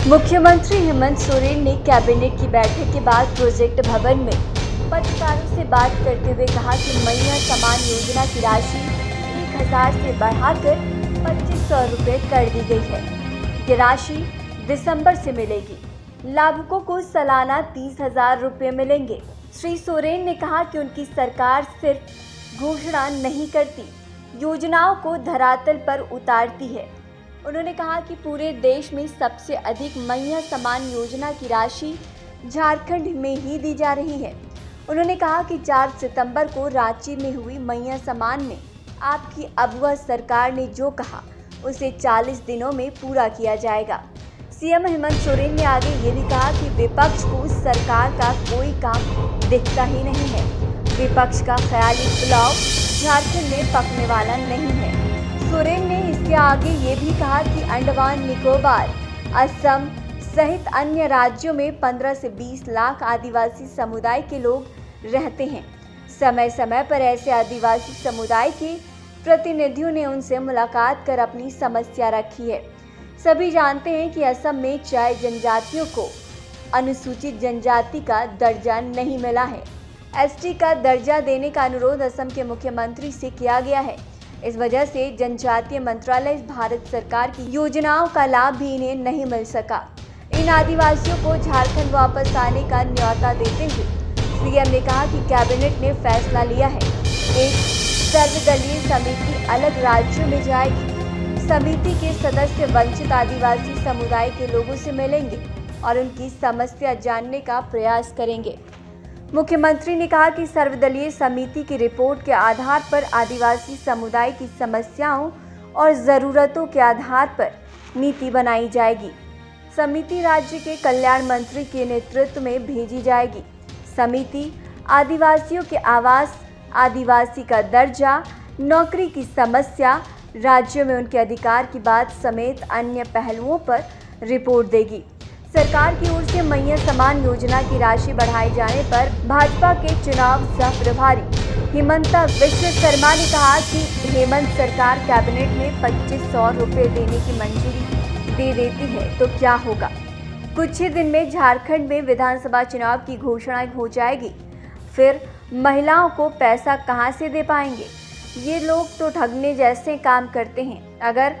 मुख्यमंत्री हेमंत सोरेन ने कैबिनेट की बैठक के बाद प्रोजेक्ट भवन में पत्रकारों से बात करते हुए कहा कि मैया समान योजना की राशि 1000 से बढ़ाकर 2500 रुपये कर दी गई है। ये राशि दिसंबर से मिलेगी। लाभुकों को सालाना 30,000 रुपये मिलेंगे। श्री सोरेन ने कहा कि उनकी सरकार सिर्फ घोषणा नहीं करती, योजनाओं को धरातल पर उतारती है। उन्होंने कहा कि पूरे देश में सबसे अधिक मैया समान योजना की राशि झारखंड में ही दी जा रही है। उन्होंने कहा कि 4 सितंबर को रांची में हुई मैया समान में आपकी अगुआ सरकार ने जो कहा उसे 40 दिनों में पूरा किया जाएगा। सीएम हेमंत सोरेन ने आगे ये भी कहा कि विपक्ष को सरकार का कोई काम दिखता ही नहीं है। विपक्ष का ख्याली पुलाव झारखंड में पकने वाला नहीं है। सोरेन ने इसके आगे ये भी कहा कि अंडमान निकोबार, असम सहित अन्य राज्यों में 15 से 20 लाख आदिवासी समुदाय के लोग रहते हैं। समय समय पर ऐसे आदिवासी समुदाय के प्रतिनिधियों ने उनसे मुलाकात कर अपनी समस्या रखी है। सभी जानते हैं कि असम में चाय जनजातियों को अनुसूचित जनजाति का दर्जा नहीं मिला है। एसटी का दर्जा देने का अनुरोध असम के मुख्यमंत्री से किया गया है। इस वजह से जनजातीय मंत्रालय भारत सरकार की योजनाओं का लाभ भी इन्हें नहीं मिल सका। इन आदिवासियों को झारखंड वापस आने का न्योता देते हुए सीएम ने कहा कि कैबिनेट ने फैसला लिया है, एक सर्वदलीय समिति अलग राज्यों में जाएगी। समिति के सदस्य वंचित आदिवासी समुदाय के लोगों से मिलेंगे और उनकी समस्या जानने का प्रयास करेंगे। मुख्यमंत्री ने कहा कि सर्वदलीय समिति की रिपोर्ट के आधार पर आदिवासी समुदाय की समस्याओं और ज़रूरतों के आधार पर नीति बनाई जाएगी। समिति राज्य के कल्याण मंत्री के नेतृत्व में भेजी जाएगी। समिति आदिवासियों के आवास, आदिवासी का दर्जा, नौकरी की समस्या, राज्य में उनके अधिकार की बात समेत अन्य पहलुओं पर रिपोर्ट देगी। सरकार की ओर से मैया समान योजना की राशि बढ़ाए जाने पर भाजपा के चुनाव सह प्रभारी हिमंता विश्व शर्मा ने कहा कि हेमंत सरकार कैबिनेट में 2500 रुपये देने की मंजूरी दे देती है तो क्या होगा। कुछ ही दिन में झारखंड में विधानसभा चुनाव की घोषणा हो जाएगी। फिर महिलाओं को पैसा कहां से दे पाएंगे। ये लोग तो ठगने जैसे काम करते हैं। अगर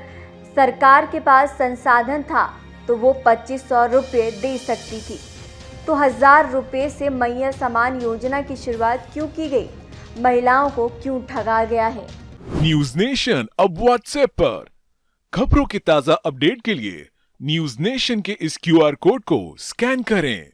सरकार के पास संसाधन था तो वो 2500 रुपये दे सकती थी, तो 1000 रुपये से मैया समान योजना की शुरुआत क्यों की गई? महिलाओं को क्यों ठगा गया है? न्यूज नेशन अब व्हाट्सएप पर खबरों के ताजा अपडेट के लिए न्यूज नेशन के इस क्यूआर कोड को स्कैन करें।